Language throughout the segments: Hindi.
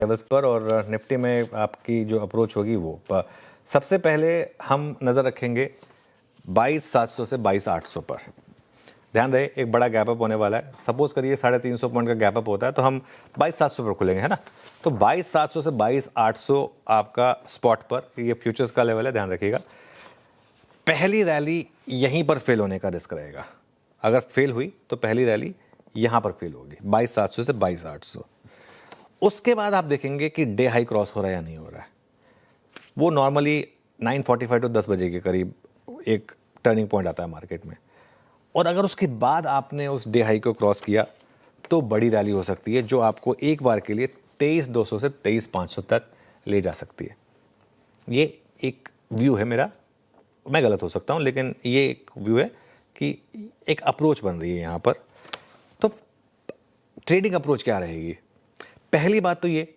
लेवल्स पर और निफ्टी में आपकी जो अप्रोच होगी वो सबसे पहले हम नज़र रखेंगे 22,700 से 22,800 पर। ध्यान रहे एक बड़ा गैप अप होने वाला है। सपोज करिए 350 पॉइंट का गैप अप होता है तो हम 22,700 पर खुलेंगे, है ना। तो 22,700 से 22,800 आपका स्पॉट पर, ये फ्यूचर्स का लेवल है, ध्यान रखिएगा। पहली रैली यहीं पर फेल होने का रिस्क रहेगा। अगर फेल हुई तो पहली रैली यहां पर फेल होगी 22,700 से 22,800। उसके बाद आप देखेंगे कि डे हाई क्रॉस हो रहा है या नहीं हो रहा है। वो नॉर्मली 9:45 टू 10 बजे के करीब एक टर्निंग पॉइंट आता है मार्केट में, और अगर उसके बाद आपने उस डे हाई को क्रॉस किया तो बड़ी रैली हो सकती है जो आपको एक बार के लिए 23,200 से 23,500 तक ले जा सकती है। ये एक व्यू है मेरा, मैं गलत हो सकता हूं, लेकिन ये एक व्यू है कि एक अप्रोच बन रही है यहां पर। तो ट्रेडिंग अप्रोच क्या रहेगी? पहली बात तो ये,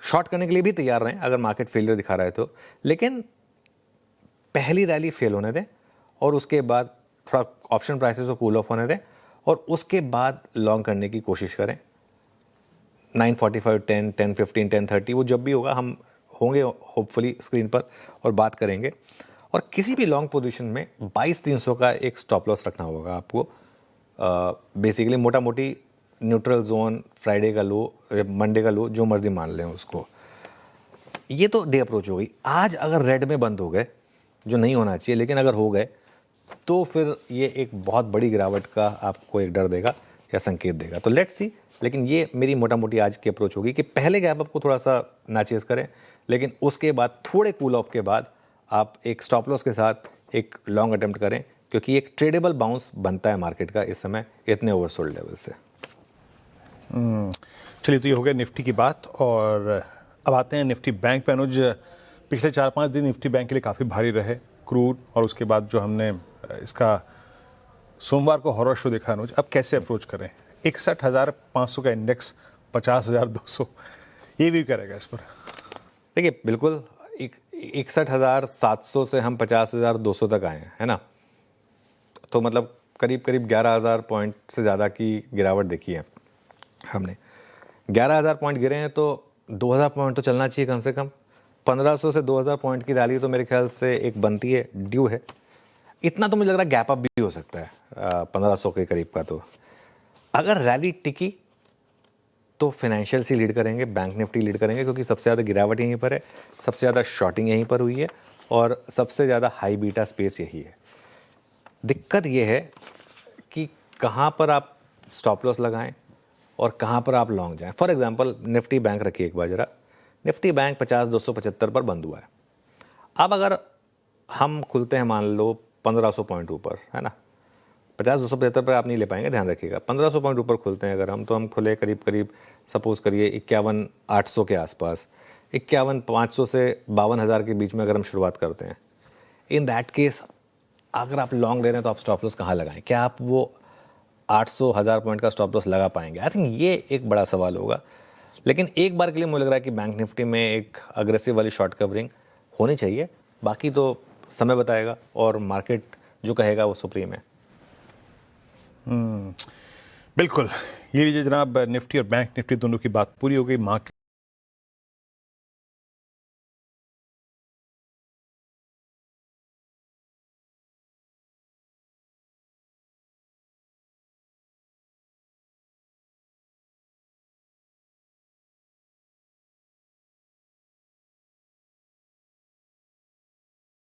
शॉर्ट करने के लिए भी तैयार रहें अगर मार्केट फेलियर दिखा रहा है तो, लेकिन पहली रैली फेल होने दें और उसके बाद थोड़ा ऑप्शन प्राइसेस को कूल ऑफ होने दें और उसके बाद लॉन्ग करने की कोशिश करें। 9:45, 10, 10:15, 10:30 वो जब भी होगा हम होंगे होपफुली स्क्रीन पर और बात करेंगे। और किसी भी लॉन्ग पोजीशन में 22,300 का एक स्टॉप लॉस रखना होगा आपको। बेसिकली मोटा मोटी न्यूट्रल जोन, फ्राइडे का लो, मंडे का लो, जो मर्जी मान लें उसको। ये तो डे अप्रोच हो गई। आज अगर रेड में बंद हो गए, जो नहीं होना चाहिए, लेकिन अगर हो गए तो फिर ये एक बहुत बड़ी गिरावट का आपको एक डर देगा या संकेत देगा। तो लेट्स सी। लेकिन ये मेरी मोटा मोटी आज की अप्रोच होगी कि पहले गैप अप को थोड़ा सा ना चेस करें, लेकिन उसके बाद थोड़े कूल ऑफ के बाद आप एक स्टॉप लॉस के साथ एक लॉन्ग अटेम्प्ट करें, क्योंकि एक ट्रेडेबल बाउंस बनता है मार्केट का इस समय इतने ओवरसोल्ड लेवल से। चलिए, तो ये हो गया निफ्टी की बात। और अब आते हैं निफ्टी बैंक पे। अनुज, पिछले 4-5 दिन निफ्टी बैंक के लिए काफ़ी भारी रहे, क्रूड और उसके बाद जो हमने इसका सोमवार को हॉरर शो देखा। अनुज, अब कैसे अप्रोच करें? 61,500 का इंडेक्स, 50,200, ये भी करेगा इस पर? देखिए, बिल्कुल 61,700 से हम 50,200 तक आए हैं, है ना। तो मतलब करीब करीब 11,000 पॉइंट से ज़्यादा की गिरावट देखी है हमने। 11,000 पॉइंट गिरे हैं तो 2,000 पॉइंट तो चलना चाहिए कम से कम। 1,500 से 2,000 पॉइंट की रैली तो मेरे ख्याल से एक बनती है, ड्यू है। इतना तो मुझे लग रहा है गैप अप भी हो सकता है 1,500 के करीब का। तो अगर रैली टिकी तो फाइनेंशियल से लीड करेंगे, बैंक निफ्टी लीड करेंगे, क्योंकि सबसे ज़्यादा गिरावट यहीं पर है, सबसे ज़्यादा शॉर्टिंग यहीं पर हुई है और सबसे ज़्यादा हाई बीटा स्पेस यही है। दिक्कत यह है कि कहाँ पर आप स्टॉप लॉस लगाएं और कहाँ पर आप लॉन्ग जाएं। फॉर एग्जांपल निफ्टी बैंक रखिए एक बार ज़रा। निफ्टी बैंक 50,275 पर बंद हुआ है। अब अगर हम खुलते हैं मान लो 1,500 पॉइंट ऊपर, है ना, 50,275 पर आप नहीं ले पाएंगे, ध्यान रखिएगा। 1,500 पॉइंट ऊपर खुलते हैं अगर हम, तो हम खुले करीब करीब सपोज करिए 51,800 के आसपास, 51,500 से 52,000 के बीच में अगर हम शुरुआत करते हैं। इन दैट केस अगर आप लॉन्ग ले रहे हैं तो आप स्टॉप लॉस कहाँ लगाएं? क्या आप वो 800,000 पॉइंट का स्टॉप लॉस लगा पाएंगे? आई थिंक ये एक बड़ा सवाल होगा। लेकिन एक बार के लिए मुझे लग रहा है कि बैंक निफ्टी में एक अग्रेसिव वाली शॉर्ट कवरिंग होनी चाहिए। बाकी तो समय बताएगा और मार्केट जो कहेगा वो सुप्रीम है। बिल्कुल। ये लीजिए जनाब, निफ्टी और बैंक निफ्टी दोनों की बात पूरी हो गई। मार्केट